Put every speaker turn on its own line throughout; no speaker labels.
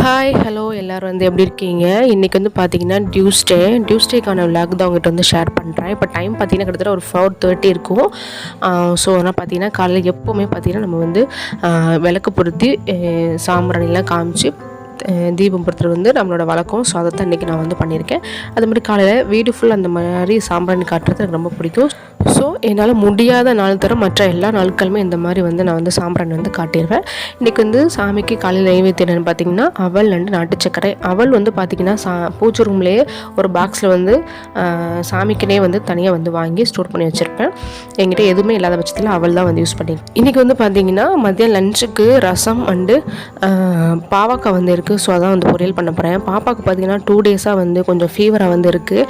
Hi hello எல்லோரும் வந்து எப்படி இருக்கீங்க? இன்றைக்கி வந்து பார்த்திங்கன்னா டியூஸ்டேக்கான விளாக் தான் உங்கள்கிட்ட வந்து ஷேர் பண்ணுறேன். இப்போ டைம் பார்த்திங்கன்னா கிட்டத்தட்ட ஒரு 4:30 இருக்கும். ஸோ அதனால் பார்த்திங்கன்னா காலையில் எப்போவுமே பார்த்திங்கன்னா நம்ம வந்து விளக்கு பொருத்தி சாம்பிராணிலாம் காமிச்சு தீபம் பொறுத்தது வந்து நம்மளோட வழக்கம். ஸோ அதை தான் இன்றைக்கி நான் வந்து பண்ணியிருக்கேன். அது மாதிரி காலையில் வீடு ஃபுல் அந்த மாதிரி சாம்பிராணி காட்டுறது எனக்கு ரொம்ப பிடிக்கும். ஸோ என்னால் முடியாத நாள் தவிர மற்ற எல்லா நாட்களுமே இந்த மாதிரி வந்து நான் வந்து சாம்பிராணி வந்து காட்டிடுவேன். இன்றைக்கி வந்து சாமிக்கு காலையில் நைவேத்தியம் என்னென்னு பார்த்திங்கன்னா அவல் அண்டு நாட்டு சர்க்கரை. அவல் வந்து பார்த்திங்கன்னா பூஜை ரூம்லேயே ஒரு பாக்ஸில் வந்து சாமிக்குனே வந்து தனியாக வந்து வாங்கி ஸ்டோர் பண்ணி வச்சுருப்பேன். என்கிட்ட எதுவுமே இல்லாத பட்சத்தில் அவல் தான் வந்து யூஸ் பண்ணியிருக்கேன். இன்றைக்கி வந்து பார்த்திங்கன்னா மதியம் லஞ்சுக்கு ரசம் அண்டு பாவக்காய் வந்து இருக்குது. ஸோ அதான் வந்து பொரியல் பண்ண போகிறேன். பாப்பாவுக்கு பார்த்திங்கன்னா 2 டேஸாக வந்து கொஞ்சம் ஃபீவராக வந்து இருக்குது.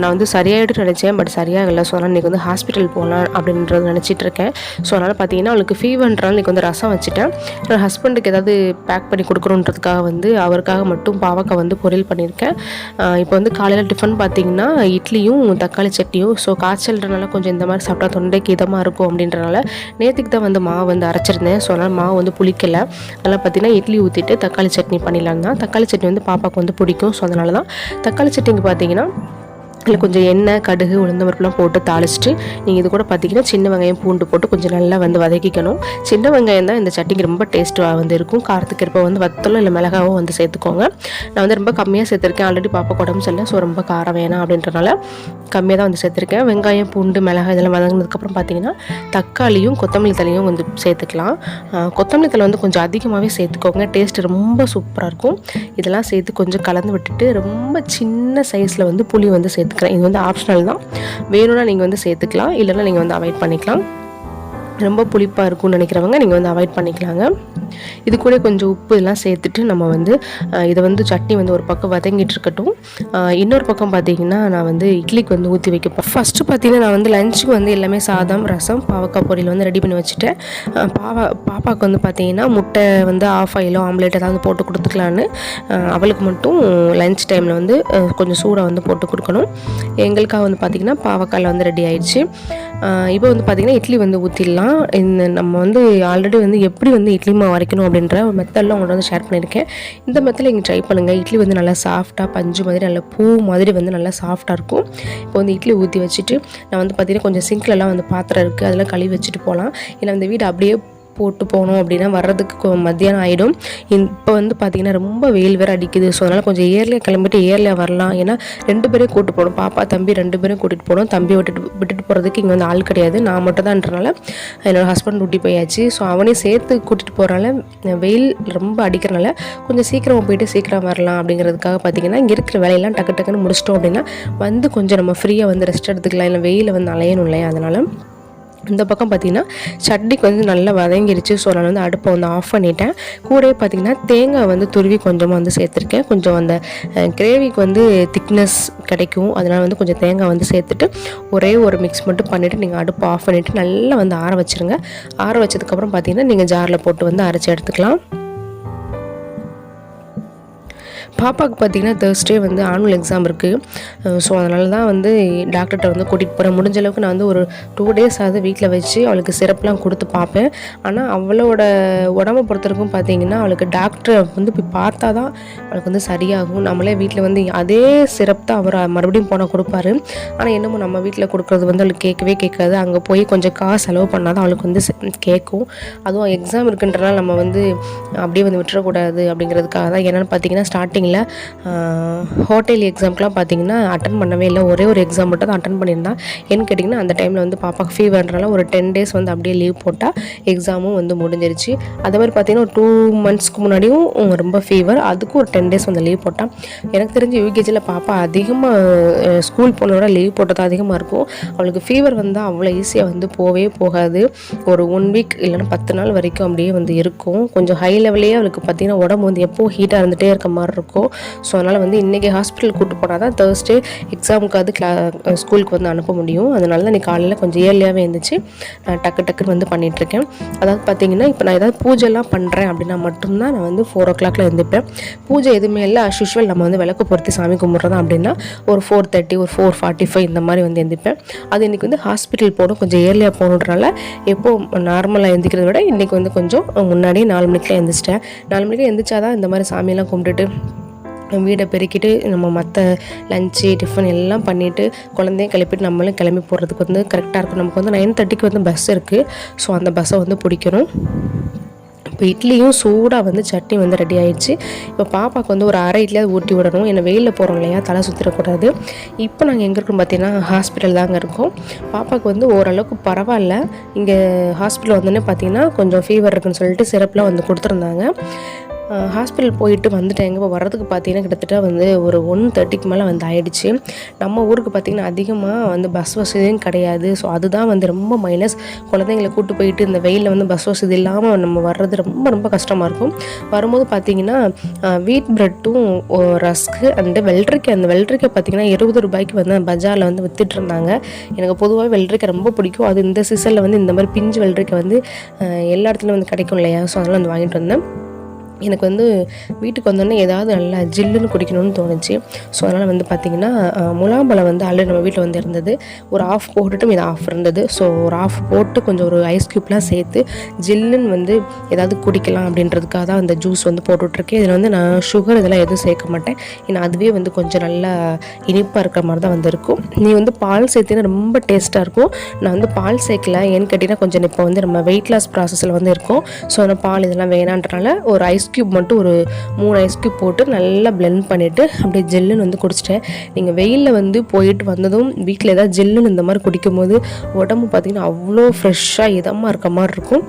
நான் வந்து சரியாயிட்டு நினச்சேன், பட் சரியாகலை. ஸோ அதனால் இன்றைக்கி வந்து ஹாஸ்பிட்டல் போகலாம் அப்படின்றது நினச்சிட்டு இருக்கேன். ஸோ அதனால் பார்த்திங்கன்னா அவளுக்கு ஃபீவர்ன்றால் இன்றைக்கி வந்து ரசம் வச்சுட்டேன். என் ஹஸ்பண்டுக்கு ஏதாவது பேக் பண்ணி கொடுக்குறோன்றதுக்காக வந்து அவருக்காக மட்டும் பாவக்காய் வந்து பொரியல் பண்ணியிருக்கேன். இப்போ வந்து காலையில் டிஃபன் பார்த்திங்கன்னா இட்லியும் தக்காளி சட்னியும். ஸோ காய்ச்சல்ன்றனால கொஞ்சம் இந்த மாதிரி சாப்பிட்டா தொண்டைக்கு இதமாக இருக்கும் அப்படின்றனால நேற்றுக்கு தான் வந்து மாவு வந்து அரைச்சிருந்தேன். ஸோ அதனால் மாவு வந்து புளிக்கலை. அதனால் பார்த்திங்கன்னா இட்லி ஊற்றிட்டு தக்காளி சட்னி பண்ணிடலாம் தான். தக்காளி சட்னி வந்து பாப்பாவுக்கு வந்து பிடிக்கும். ஸோ அதனால தான் தக்காளி சட்னிக்கு பார்த்திங்கன்னா அதில் கொஞ்சம் எண்ணெய், கடுகு, உளுந்தம் பருப்புலாம் போட்டு தாளிச்சிட்டு நீங்கள் இது கூட பார்த்திங்கன்னா சின்ன வெங்காயம், பூண்டு போட்டு கொஞ்சம் நல்லா வந்து வதக்கிக்கணும். சின்ன வெங்காயம் தான் இந்த சட்னிக்கு ரொம்ப டேஸ்ட்டாக வந்து இருக்கும். காரத்துக்கு இருப்ப வந்து வத்தலும் இல்லை மிளகாவும் வந்து சேர்த்துக்கோங்க. நான் வந்து ரொம்ப கம்மியாக சேர்த்துருக்கேன். ஆல்ரெடி பாப்பா உடம்பு சரியில்லை. ஸோ ரொம்ப காரம் வேணாம் அப்படின்றனால கம்மியாக தான் வந்து சேர்த்துருக்கேன். வெங்காயம், பூண்டு, மிளகாய் இதெல்லாம் வதங்கினதுக்கப்புறம் பார்த்திங்கன்னா தக்காளியும் கொத்தமல்லி தலையும் வந்து சேர்த்துக்கலாம். கொத்தமல்லி தலை வந்து கொஞ்சம் அதிகமாகவே சேர்த்துக்கோங்க. டேஸ்ட்டு ரொம்ப சூப்பராக இருக்கும். இதெல்லாம் சேர்த்து கொஞ்சம் கலந்து விட்டுட்டு ரொம்ப சின்ன சைஸில் வந்து புளி வந்து சேர்த்துக்கிறேன். இது வந்து ஆப்ஷனல் தான். வேணும்னா நீங்கள் வந்து சேர்த்துக்கலாம், இல்லைன்னா நீங்கள் வந்து அவாய்ட் பண்ணிக்கலாம். ரொம்ப புளிப்பாக இருக்கும்னு நினைக்கிறவங்க நீங்கள் வந்து அவாய்ட் பண்ணிக்கலாங்க. இது கூட கொஞ்சம் உப்பு இதெல்லாம் சேர்த்துட்டு நம்ம வந்து இதை வந்து சட்னி வந்து ஒரு பக்கம் வதங்கிட்டு இருக்கட்டும். இன்னொரு பக்கம் பார்த்திங்கன்னா நான் வந்து இட்லிக்கு வந்து ஊற்றி வைக்கப்பேன். ஃபஸ்ட்டு பார்த்திங்கன்னா நான் வந்து லஞ்சுக்கு வந்து எல்லாமே சாதம், ரசம், பாவக்காய் பொரியல் வந்து ரெடி பண்ணி வச்சுட்டேன். பாப்பாவுக்கு வந்து பார்த்திங்கன்னா முட்டை வந்து ஆஃப் ஆயிலோ ஆம்லேட் ஏதாவது போட்டு கொடுத்துக்கலான்னு அவளுக்கு மட்டும் லஞ்ச் டைமில் வந்து கொஞ்சம் சூடாக வந்து போட்டு கொடுக்கணும். எங்களுக்காக வந்து பார்த்திங்கன்னா பாவக்காயில் வந்து ரெடி ஆயிடுச்சு. இப்போ வந்து பார்த்திங்கன்னா இட்லி வந்து ஊற்றிடலாம். இந்த நம்ம வந்து ஆல்ரெடி வந்து எப்படி வந்து இட்லி மாவு அரைக்கணும் அப்படின்ற ஒரு மெத்தட்லாம் உங்கள்கிட்ட வந்து ஷேர் பண்ணியிருக்கேன். இந்த மெத்தடில் நீங்கள் ட்ரை பண்ணுங்கள். இட்லி வந்து நல்லா சாஃப்டாக பஞ்சு மாதிரி நல்லா பூ மாதிரி வந்து நல்லா சாஃப்டாக இருக்கும். இப்போ வந்து இட்லி ஊற்றி வச்சுட்டு நான் வந்து பார்த்திங்கன்னா கொஞ்சம் சிங்க்லலாம் வந்து பாத்திரம் இருக்குது, அதெல்லாம் கழுவி வச்சுட்டு போகலாம். இல்லை அந்த வீடு அப்படியே போட்டு போனோம் அப்படின்னா வர்றதுக்கு மத்தியானம் ஆகிடும். இப்போ வந்து பார்த்திங்கன்னா ரொம்ப வெயில் வேறு அடிக்குது. ஸோ அதனால் கொஞ்சம் ஏர்லியாக கிளம்பிட்டு ஏர்லியாக வரலாம். ஏன்னா 2 பேரையும் கூப்பிட்டு போகணும். பாப்பா தம்பி 2 பேரும் கூட்டிகிட்டு போகணும். தம்பி விட்டுட்டு போகிறதுக்கு இங்கே வந்து ஆள் கிடையாது. நான் மட்டும் தான்ன்றனால என்னோடய ஹஸ்பண்ட் ஊட்டி போயாச்சு. ஸோ அவனையும் சேர்த்து கூட்டிகிட்டு போகிறனால வெயில் ரொம்ப அடிக்கிறனால கொஞ்சம் சீக்கிரமாக போயிட்டு சீக்கிரம் வரலாம் அப்படிங்கிறதுக்காக பார்த்திங்கன்னா இங்கே இருக்கிற வேலையெல்லாம் டக்கு டக்குன்னு முடிச்சிட்டோம் அப்படின்னா வந்து கொஞ்சம் நம்ம ஃப்ரீயாக வந்து ரெஸ்ட் எடுத்துக்கலாம். இல்லை வெயிலில் வந்து அலையணும் இல்லையா, அதனால் இந்த பக்கம் பார்த்திங்கன்னா சட்னிக்கு வந்து நல்லா வதங்கிடுச்சு. ஸோ நான் வந்து அடுப்பை வந்து ஆஃப் பண்ணிட்டேன். கூடவே பார்த்திங்கன்னா தேங்காய் வந்து துருவி கொஞ்சமாக வந்து சேர்த்துருக்கேன். கொஞ்சம் அந்த கிரேவிக்கு வந்து திக்னஸ் கிடைக்கும். அதனால் வந்து கொஞ்சம் தேங்காய் வந்து சேர்த்துட்டு ஒரே ஒரு மிக்ஸ் மட்டும் பண்ணிவிட்டு நீங்கள் அடுப்பை ஆஃப் பண்ணிவிட்டு நல்லா வந்து ஆற வச்சுருங்க. ஆற வச்சதுக்கப்புறம் பார்த்திங்கன்னா நீங்கள் ஜாரில் போட்டு வந்து அரைச்சி எடுத்துக்கலாம். பாப்பாவுக்கு பார்த்திங்கன்னா Thursday வந்து ஆனுவல் எக்ஸாம் இருக்குது. ஸோ அதனால தான் வந்து டாக்டர்கிட்ட வந்து கூட்டிகிட்டு போகிறேன். முடிஞ்ச அளவுக்கு நான் வந்து ஒரு 2 days ஆகுது வீட்டில் வச்சு அவளுக்கு சிரப்லாம் கொடுத்து பார்ப்பேன். ஆனால் அவளோட உடம்பை பொறுத்தவரைக்கும் பார்த்திங்கன்னா அவளுக்கு டாக்டரை வந்து போய் பார்த்தா தான் அவளுக்கு வந்து சரியாகும். நம்மளே வீட்டில் வந்து அதே சிரப் தான் அவர் மறுபடியும் போனால் கொடுப்பாரு. ஆனால் என்னமோ நம்ம வீட்டில் கொடுக்குறது வந்து அவளுக்கு கேட்கவே கேட்காது. அங்கே போய் கொஞ்சம் காசு செலவு பண்ணால் தான் அவளுக்கு வந்து கேட்கும். அதுவும் எக்ஸாம் இருக்குன்றனால நம்ம வந்து அப்படியே வந்து விட்டுறக்கூடாது அப்படிங்கிறதுக்காக தான். என்னென்னு பார்த்திங்கன்னா ஸ்டார்டிங்கில் ஹோட்டல் எக்ஸாம்க்கெலாம் பார்த்திங்கன்னா அட்டன் பண்ணவே இல்லை. ஒரே ஒரு எக்ஸாம் மட்டும் தான் அட்டன் பண்ணியிருந்தேன். ஏன்னு கேட்டிங்கன்னா அந்த டைமில் வந்து பாப்பாவுக்கு ஃபீவர்ன்றனால ஒரு 10 days வந்து அப்படியே லீவ் போட்டால் எக்ஸாமும் வந்து முடிஞ்சிருச்சு. அதே மாதிரி பார்த்திங்கன்னா ஒரு 2 monthsக்கு முன்னாடியும் ரொம்ப ஃபீவர், அதுக்கும் ஒரு 10 days வந்து லீவ் போட்டான். எனக்கு தெரிஞ்சு யூகேஜியில் பாப்பா அதிகமாக ஸ்கூல் போனோட லீவ் போட்டது அதிகமாக இருக்கும். அவளுக்கு ஃபீவர் வந்தால் அவ்வளோ ஈஸியாக வந்து போகவே போகாது. ஒரு 1 week இல்லைன்னா 10 நாள் வரைக்கும் அப்படியே வந்து இருக்கும். கொஞ்சம் ஹை லெவல்லே அவளுக்கு பார்த்திங்கன்னா உடம்பு வந்து எப்போது ஹீட்டாக இருந்துகிட்டே இருக்க மாதிரி இருக்கும். இருக்கும். ஸோ அதனால் வந்து இன்றைக்கி ஹாஸ்பிட்டல் கூப்பிட்டு போனால் தான் Thursday எக்ஸாமுக்காவது ஸ்கூலுக்கு வந்து அனுப்ப முடியும். அதனால தான் இன்றைக்கி காலையில் கொஞ்சம் ஏர்லியாகவே இருந்துச்சு டக்குன்னு வந்து பண்ணிகிட்ருக்கேன். அதாவது பார்த்திங்கன்னா இப்போ நான் ஏதாவது பூஜைலாம் பண்ணுறேன் அப்படின்னா மட்டும்தான் நான் வந்து 4 o'clock எழுந்திருப்பேன். பூஜை எதுவுமே இல்லை, as usual நம்ம வந்து விளக்கு பொருத்தி சாமி கும்பிட்றோம் அப்படின்னா ஒரு 4:30 ஒரு 4:45 இந்த மாதிரி வந்து எழுந்திருப்பேன். அது இன்றைக்கி வந்து ஹாஸ்பிட்டல் போகணும், கொஞ்சம் ஏர்லியாக போகணுன்றனால எப்போது நார்மலாக எழுந்திக்கிறத விட இன்றைக்கி வந்து கொஞ்சம் முன்னாடியே 4 மணிக்கெலாம் எழுந்திரிச்சிட்டேன். 4 மணிக்கு எழுந்திரிச்சாதான் இந்த மாதிரி சாமியெல்லாம் கும்பிட்டுட்டு வீடை பெருக்கிட்டு நம்ம மற்ற லஞ்சு டிஃபன் எல்லாம் பண்ணிவிட்டு குழந்தையும் கிளப்பிட்டு நம்மளும் கிளம்பி போகிறதுக்கு வந்து கரெக்டாக இருக்கும். நமக்கு வந்து 9:30 வந்து பஸ் இருக்குது. ஸோ அந்த பஸ்ஸை வந்து பிடிக்கணும். இப்போ இட்லியும் சூடாக வந்து சட்னி வந்து ரெடி ஆகிடுச்சு. இப்போ பாப்பாவுக்கு வந்து ஒரு அரை இட்லியாவது ஊட்டி விடணும். ஏன்னா வெயிலில் போகிறோம் இல்லையா, தலை சுற்றிடக்கூடாது. இப்போ நாங்கள் எங்கே இருக்கோம் பார்த்தீங்கன்னா ஹாஸ்பிட்டல் தாங்க இருக்கோம். பாப்பாவுக்கு வந்து ஓரளவுக்கு பரவாயில்ல. இங்கே ஹாஸ்பிட்டல் வந்தோடனே பார்த்தீங்கன்னா கொஞ்சம் ஃபீவர் இருக்குன்னு சொல்லிட்டு சிரப்லாம் வந்து கொடுத்துருந்தாங்க. ஹாஸ்பிட்டல் போயிட்டு வந்துட்டேங்க. இப்போ வர்றதுக்கு பார்த்தீங்கன்னா கிட்டத்தட்ட வந்து ஒரு 1:30 மேலே வந்து ஆகிடுச்சு. நம்ம ஊருக்கு பார்த்திங்கன்னா அதிகமாக வந்து பஸ் வசதியும் கிடையாது. ஸோ அதுதான் வந்து ரொம்ப மைனஸ். குழந்தைங்களை கூப்பிட்டு போயிட்டு இந்த வெயிலில் வந்து பஸ் வசதி இல்லாமல் நம்ம வர்றது ரொம்ப ரொம்ப கஷ்டமாக இருக்கும். வரும்போது பார்த்திங்கன்னா வீட் ப்ரெட்டும் ரஸ்க்கு அண்டு வெள்ளரிக்காய், அந்த வெள்ளரிக்காய் பார்த்திங்கன்னா 20 ரூபாய்க்கு வந்து பஜாரில் வந்து வித்துட்டு இருந்தாங்க. எனக்கு பொதுவாக வெள்ளரிக்காய் ரொம்ப பிடிக்கும். அது இந்த சீசனில் வந்து இந்த மாதிரி பிஞ்சு வெள்ளரிக்காய் வந்து எல்லா இடத்துலையும் வந்து கிடைக்கும் இல்லையா, ஸோ அதெல்லாம் வந்து வாங்கிட்டு வந்தேன். எனக்கு வந்து வீட்டுக்கு வந்தோடனே ஏதாவது நல்லா ஜில்லுன்னு குடிக்கணும்னு தோணுச்சு. ஸோ அதனால் வந்து பார்த்திங்கன்னா முலாம்பழம் வந்து ஆல்ரெடி நம்ம வீட்டில் வந்து இருந்தது. ஒரு ஆஃப் போட்டுட்டும் இது ஆஃப் இருந்தது. ஸோ ஒரு ஆஃப் போட்டு கொஞ்சம் ஒரு ஐஸ் க்யூப்லாம் சேர்த்து ஜில்லுன்னு வந்து ஏதாவது குடிக்கலாம் அப்படின்றதுக்காக தான் அந்த ஜூஸ் வந்து போட்டுட்ருக்கேன். இதில் வந்து நான் சுகர் இதெல்லாம் எதுவும் சேர்க்க மாட்டேன். ஏன்னா அதுவே வந்து கொஞ்சம் நல்லா இனிப்பாக இருக்கிற மாதிரி தான் வந்து இருக்கும். நீ வந்து பால் சேர்த்தினா ரொம்ப டேஸ்ட்டாக இருக்கும். நான் வந்து பால் சேர்க்கல. ஏன்னு கேட்டிங்கன்னா கொஞ்சம் இப்போ வந்து நம்ம வெயிட் லாஸ் ப்ராசஸில் வந்து இருக்கும். ஸோ அந்த பால் இதெல்லாம் வேணான்றனால ஒரு ஐஸ் க்யூப் மட்டும் ஒரு 3 ஐஸ் க்யூப் போட்டு நல்லா பிளெண்ட் பண்ணிவிட்டு அப்படியே ஜெல்லுன்னு வந்து குடிச்சிட்டேன். நீங்கள் வெயிலில் வந்து போயிட்டு வந்ததும் வீட்டில் ஏதாவது ஜெல்லுன்னு இந்த மாதிரி குடிக்கும் போது உடம்பு பார்த்திங்கன்னா அவ்வளோ ஃப்ரெஷ்ஷாக இதமாக இருக்க மாதிரி இருக்கும்.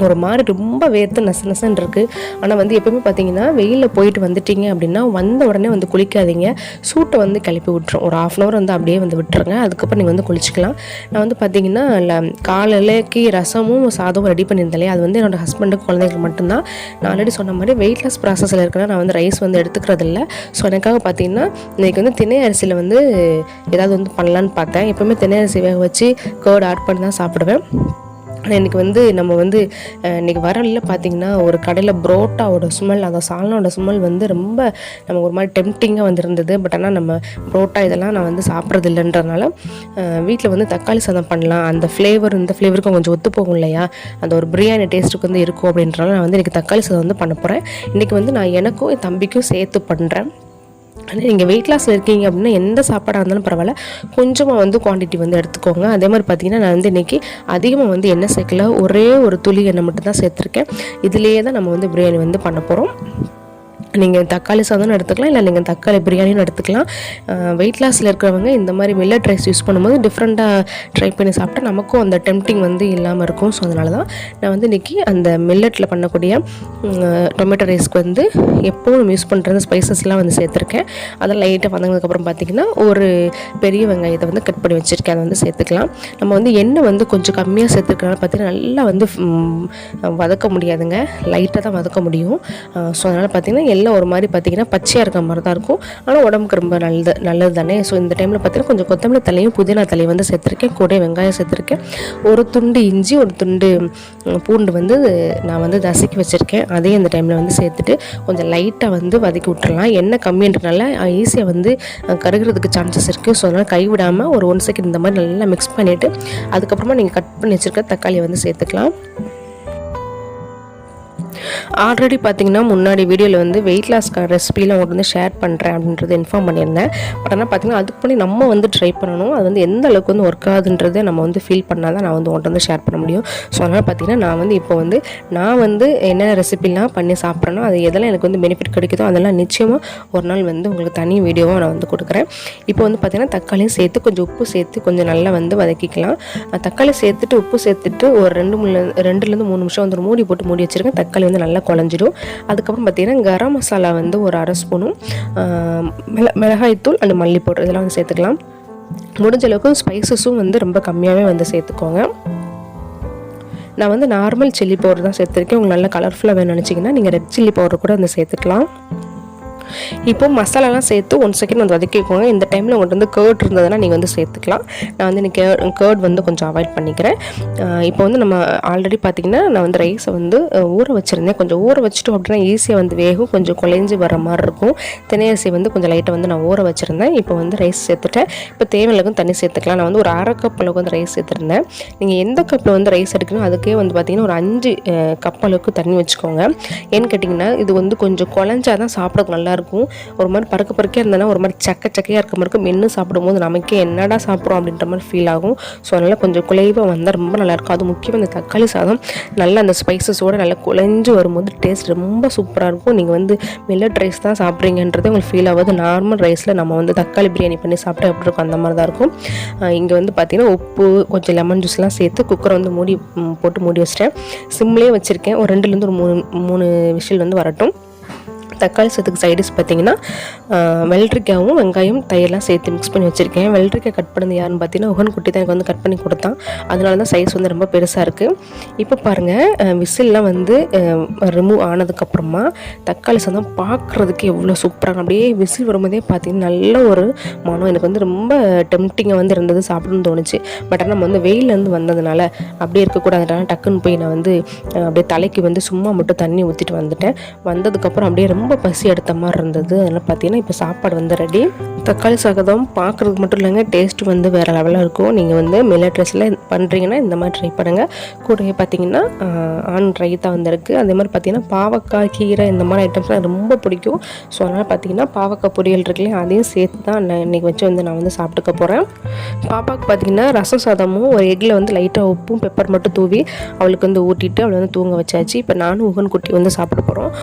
ஒரு மாதிரி ரொம்ப வேர்த்து நசன்னு இருக்குது. ஆனால் வந்து எப்போயுமே பார்த்தீங்கன்னா வெயிலில் போயிட்டு வந்துட்டீங்க அப்படின்னா வந்த உடனே வந்து குளிக்காதீங்க. சூட்டை வந்து கிளப்பி விட்டுரும். ஒரு 1/2 hour வந்து அப்படியே வந்து விட்டுருங்க. அதுக்கப்புறம் நீங்கள் வந்து குளிச்சிக்கலாம். நான் வந்து பார்த்தீங்கன்னா காலையிலக்கு ரசமும் சாதமும் ரெடி பண்ணியிருந்தேன். அது வந்து என்னோடய ஹஸ்பண்டுக்கு குழந்தைங்களுக்கு மட்டும்தான். நான் ஆல்ரெடி சொன்ன மாதிரி வெயிட் லாஸ் ப்ராசஸில் இருக்கிறேன். நான் வந்து ரைஸ் வந்து எடுத்துக்கிறதில்ல. ஸோ எனக்காக பார்த்தீங்கன்னா இன்றைக்கி வந்து திணை அரிசியில் வந்து ஏதாவது வந்து பண்ணலான்னு பார்த்தேன். எப்போவுமே திணை அரிசி வேக வச்சு கேர்டு ஆட் பண்ணி தான் சாப்பிடுவேன். ஆனால் இன்றைக்கி வந்து நம்ம வந்து இன்றைக்கி வரல பார்த்திங்கன்னா ஒரு கடையில் புரோட்டாவோட ஸ்மெல், அந்த சால்னாவோட ஸ்மெல் வந்து ரொம்ப நம்ம ஒரு மாதிரி டெம்ப்டிங்காக வந்து இருந்தது. பட் ஆனால் நம்ம புரோட்டா இதெல்லாம் நான் வந்து சாப்பிட்றது இல்லைன்றதுனால வீட்டில் வந்து தக்காளி சாதம் பண்ணலாம். அந்த ஃப்ளேவர் இந்த ஃப்ளேவருக்கும் கொஞ்சம் ஒத்து போகும் இல்லையா, அந்த ஒரு பிரியாணி டேஸ்ட்டுக்கு வந்து இருக்கும் அப்படின்றனால நான் வந்து இன்றைக்கி தக்காளி சாதம் வந்து பண்ண போகிறேன். இன்றைக்கி வந்து நான் எனக்கும் என் தம்பிக்கும் சேர்த்து பண்ணுறேன். ஆனால் நீங்கள் வெயிட் லாஸில் இருக்கீங்க அப்படின்னா எந்த சாப்பாடாக இருந்தாலும் பரவாயில்ல, கொஞ்சமாக வந்து குவான்டிட்டி வந்து எடுத்துக்கோங்க. அதே மாதிரி பார்த்திங்கன்னா நான் வந்து இன்றைக்கி அதிகமாக வந்து எண்ணெய் சேர்க்கல, ஒரே ஒரு துளி எண்ணெய் மட்டும் தான் சேர்த்துருக்கேன். இதிலேயே தான் நம்ம வந்து பிரியாணி வந்து பண்ண போகிறோம். நீங்கள் தக்காளி சாதம்னு எடுத்துக்கலாம், இல்லை நீங்கள் தக்காளி பிரியாணின்னு எடுத்துக்கலாம். வெயிட் லாஸில் இருக்கிறவங்க இந்த மாதிரி மில்லட் ரைஸ் யூஸ் பண்ணும்போது டிஃப்ரெண்ட்டாக ட்ரை பண்ணி சாப்பிட்டா நமக்கும் அந்த டெம்ப்டிங் வந்து இல்லாமல் இருக்கும். ஸோ அதனால தான் நான் வந்து இன்றைக்கி அந்த மில்லட்டில் பண்ணக்கூடிய டொமேட்டோ ரைஸ்க்கு வந்து எப்போவும் நம்ம யூஸ் பண்ணுற ஸ்பைசஸ்லாம் வந்து சேர்த்துருக்கேன். அதெல்லாம் லைட்டாக வந்ததுக்கப்புறம் பார்த்திங்கன்னா ஒரு பெரிய வெங்காயத்தை வந்து கட் பண்ணி வச்சுருக்கேன், அதை வந்து சேர்த்துக்கலாம். நம்ம வந்து எண்ணெய் வந்து கொஞ்சம் கம்மியாக சேர்த்துருக்கனால பார்த்திங்கன்னா நல்லா வந்து வதக்க முடியாதுங்க, லைட்டாக தான் வதக்க முடியும். ஸோ அதனால் பார்த்திங்கன்னா எல்லாம் ஒரு மாதிரி பார்த்திங்கன்னா பச்சையாக இருக்கிற மாதிரி தான் இருக்கும். ஆனால் உடம்புக்கு ரொம்ப நல்லது தானே. ஸோ இந்த டைமில் பார்த்திங்கன்னா கொஞ்சம் கொத்தமல்லி தலையும் புதினா தலையும் வந்து சேர்த்துருக்கேன், கூட வெங்காயம் சேர்த்துருக்கேன், ஒரு துண்டு இஞ்சி, ஒரு துண்டு பூண்டு வந்து நான் வந்து நசுக்கி வச்சுருக்கேன். அதையும் இந்த டைமில் வந்து சேர்த்துட்டு கொஞ்சம் லைட்டாக வந்து வதக்கி விட்டுறலாம். எண்ணெய் கம்மின்றனால ஈஸியாக வந்து கருகிறதுக்கு சான்சஸ் இருக்குது. ஸோ அதனால் கைவிடாமல் ஒரு 1 செகண்ட் இந்த மாதிரி நல்லா மிக்ஸ் பண்ணிவிட்டு அதுக்கப்புறமா நீங்கள் கட் பண்ணி வச்சுருக்க தக்காளியை வந்து சேர்த்துக்கலாம். ஆல்ரெடி பார்த்திங்கன்னா முன்னாடி வீடியோவில் வந்து வெயிட் லாஸ்க்கான ரெசிபியில் உங்களுக்கு வந்து ஷேர் பண்ணுறேன் அப்படின்றத இன்ஃபார்ம் பண்ணியிருந்தேன். பட் ஆனால் பார்த்திங்கன்னா அதுக்கு பண்ணி நம்ம வந்து ட்ரை பண்ணணும். அது வந்து எந்த அளவுக்கு வந்து ஒர்க் ஆகுதுன்றதை நம்ம வந்து ஃபீல் பண்ணால் தான் நான் வந்து உங்கள்கிட்ட வந்து ஷேர் பண்ண முடியும். ஸோ அதனால் பார்த்திங்கன்னா நான் வந்து இப்போ வந்து நான் வந்து என்னென்ன ரெசிபிலாம் பண்ணி சாப்பிட்றேனோ அது எதெல்லாம் எனக்கு வந்து பெனிஃபிட் கிடைக்குதோ அதெல்லாம் நிச்சயமாக ஒரு நாள் வந்து உங்களுக்கு தனி வீடியோவாக நான் வந்து கொடுக்குறேன். இப்போ வந்து பார்த்திங்கன்னா தக்காளியும் சேர்த்து கொஞ்சம் உப்பு சேர்த்து கொஞ்சம் நல்லா வந்து வதக்கிக்கலாம். தக்காளி சேர்த்துட்டு உப்பு சேர்த்துட்டு ஒரு 2-3 நிமிஷம் வந்து மூடி போட்டு மூடி வச்சுருக்கேன். தக்காளி வந்து நல்லா குழஞ்சிடும். அதுக்கப்புறம் பார்த்திங்கன்னா கரம் மசாலா வந்து ஒரு 1/2 ஸ்பூனும் மிளகாய்த்தூள் அண்ட் மல்லி பவுடர் இதெல்லாம் வந்து சேர்த்துக்கலாம். முடிஞ்ச அளவுக்கு ஸ்பைசஸும் வந்து ரொம்ப கம்மியாகவே வந்து சேர்த்துக்கோங்க. நான் வந்து நார்மல் சில்லி பவுடர் தான் சேர்த்துருக்கேன். உங்களுக்கு நல்லா கலர்ஃபுல்லாக வேணும்னு நினச்சிங்கன்னா நீங்கள் ரெட் சில்லி பவுடர் கூட வந்து சேர்த்துக்கலாம். இப்போ மசாலாலாம் சேர்த்து 1 செகண்ட் வந்து வதக்கிக்கோங்க. இந்த டைமில் உங்கள்கிட்ட வந்து கேர்ட் இருந்ததுன்னா நீங்கள் வந்து சேர்த்துக்கலாம். நான் வந்து இன்றைக்கி கேர்ட் வந்து கொஞ்சம் அவாய்ட் பண்ணிக்கிறேன். இப்போ வந்து நம்ம ஆல்ரெடி பார்த்திங்கன்னா நான் வந்து ரைஸை வந்து ஊற வச்சுருந்தேன். கொஞ்சம் ஊற வச்சுட்டோம் அப்படின்னா ஈஸியாக வந்து வேகும், கொஞ்சம் குழஞ்சி வர மாதிரி இருக்கும். தினையரிசி வந்து கொஞ்சம் லைட்டாக வந்து நான் ஊற வச்சுருந்தேன். இப்போ வந்து ரைஸ் சேர்த்துட்டேன். இப்போ தேவையான தண்ணி சேர்த்துக்கலாம். நான் வந்து ஒரு 1/2 கப் அளவுக்கு வந்து ரைஸ் சேர்த்துருந்தேன். நீங்கள் எந்த கப்பில் வந்து ரைஸ் எடுக்கணும் அதுக்கே வந்து பார்த்திங்கன்னா ஒரு 5 கப் அளவுக்கு தண்ணி வச்சுக்கோங்க. ஏன்னு கேட்டிங்கன்னா இது வந்து கொஞ்சம் குழஞ்சா தான் சாப்பிட நல்லாயிருக்கும். ஒரு மாதிரி பறக்கையாக இருந்ததுன்னா ஒரு மாதிரி சக்கையாக இருக்க மாதிரி இருக்கும். மென்று சாப்பிடும்போது நமக்கே என்னடா சாப்பிட்றோம் அப்படின்ற மாதிரி ஃபீல் ஆகும். ஸோ அதனால் கொஞ்சம் குலைவாக வந்தால் ரொம்ப நல்லாயிருக்கும். அது முக்கியமாக இந்த தக்காளி சாதம் நல்லா அந்த ஸ்பைசஸோடு நல்லா குழஞ்சு வரும்போது டேஸ்ட் ரொம்ப சூப்பராக இருக்கும். நீங்கள் வந்து மில்லட் ரைஸ் தான் சாப்பிட்றீங்கன்றது உங்களுக்கு ஃபீல் ஆகாது. நார்மல் ரைஸில் நம்ம வந்து தக்காளி பிரியாணி பண்ணி சாப்பிட்டா எப்படி இருக்கும் அந்த மாதிரி தான் இருக்கும். இங்கே வந்து பார்த்திங்கன்னா உப்பு கொஞ்சம் லெமன் ஜூஸ்லாம் சேர்த்து குக்கரை வந்து போட்டு மூடி வச்சிட்டேன். சிம்லேயே வச்சுருக்கேன். ஒரு 2லேருந்து ஒரு 3 விசில் வந்து வரட்டும். தக்காளி சாதத்துக்கு சைடிஷ் பார்த்திங்கன்னா வெள்ளரிக்காவும் வெங்காயம் தயிரெலாம் சேர்த்து மிக்ஸ் பண்ணி வச்சுருக்கேன். வெள்ளரிக்காய் கட் பண்ணது யாருன்னு பார்த்தீங்கன்னா உகன் குட்டி தான் எனக்கு வந்து கட் பண்ணி கொடுத்தான். அதனால தான் சைஸ் வந்து ரொம்ப பெருசாக இருக்குது. இப்போ பாருங்கள் விசில்லாம் வந்து ரிமூவ் ஆனதுக்கப்புறமா தக்காளி சாதம் பார்க்குறதுக்கு எவ்வளோ சூப்பராக அப்படியே விசில் வரும்போதே பார்த்திங்கன்னா நல்ல ஒரு மனம். எனக்கு வந்து ரொம்ப டெம்டிங்காக வந்து இருந்தது, சாப்பிடணும்னு தோணுச்சு. பட் ஆனால் நம்ம வந்து வெயிலேருந்து வந்ததுனால அப்படியே இருக்கக்கூடாதுனால டக்குன்னு போய் நான் வந்து அப்படியே தலைக்கு வந்து சும்மா மட்டும் தண்ணி ஊற்றிட்டு வந்துட்டேன். வந்ததுக்கப்புறம் அப்படியே ரொம்ப பசி எடுத்த மாதிரி இருந்தது. அதனால் பார்த்தீங்கன்னா இப்போ சாப்பாடு வந்து ரெடி. தக்காளி சாதம் பார்க்குறதுக்கு மட்டும் இல்லைங்க, டேஸ்ட் வந்து வேறு லெவலாக இருக்கும். நீங்கள் வந்து மில்லட் ரைஸில் பண்ணுறீங்கன்னா இந்த மாதிரி ட்ரை பண்ணுங்கள். கூடவே பார்த்தீங்கன்னா ரைத்தா வந்திருக்கு. அதே மாதிரி பார்த்தீங்கன்னா பாவக்காய் கீரை இந்த மாதிரி ஐட்டம்ஸ்லாம் ரொம்ப பிடிக்கும். ஸோ அதனால் பார்த்தீங்கன்னா பாவக்காய் பொரியல் இருக்குல்லையே அதையும் சேர்த்து தான் நான் இன்றைக்கி வச்சு வந்து நான் வந்து சாப்பிட்டுக்க போகிறேன். பாப்பாவுக்கு பார்த்தீங்கன்னா ரசம் சாதமும் ஒரு எக்கில் வந்து லைட்டாக உப்பும் பெப்பர் மட்டும் தூவி அவளுக்கு வந்து ஊட்டிட்டு அவளை வந்து தூங்க வச்சாச்சு. இப்போ நானும் உகன் குட்டி வந்து சாப்பிட போகிறோம்.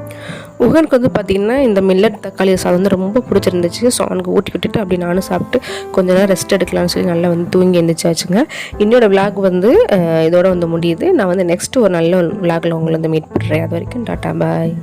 உகனுக்கு வந்து பார்த்திங்கன்னா இந்த மில்லட் தக்காளி சாதம் வந்து ரொம்ப பிடிச்சிருந்துச்சு. ஸோ அவனுக்கு ஊட்டி விட்டுட்டு அப்படி நானும் சாப்பிட்டு கொஞ்ச நேரம் ரெஸ்ட் எடுக்கலாம்னு சொல்லி நல்லா வந்து தூங்கி எழுந்திரிச்சாச்சுங்க. என்னோட விளாக் வந்து இதோட வந்து முடியுது. நான் வந்து நெக்ஸ்ட் ஒரு நல்ல விளாகில் உங்களை வந்து மீட் பண்ணுறேன். அது வரைக்கும் டாட்டா பாய்.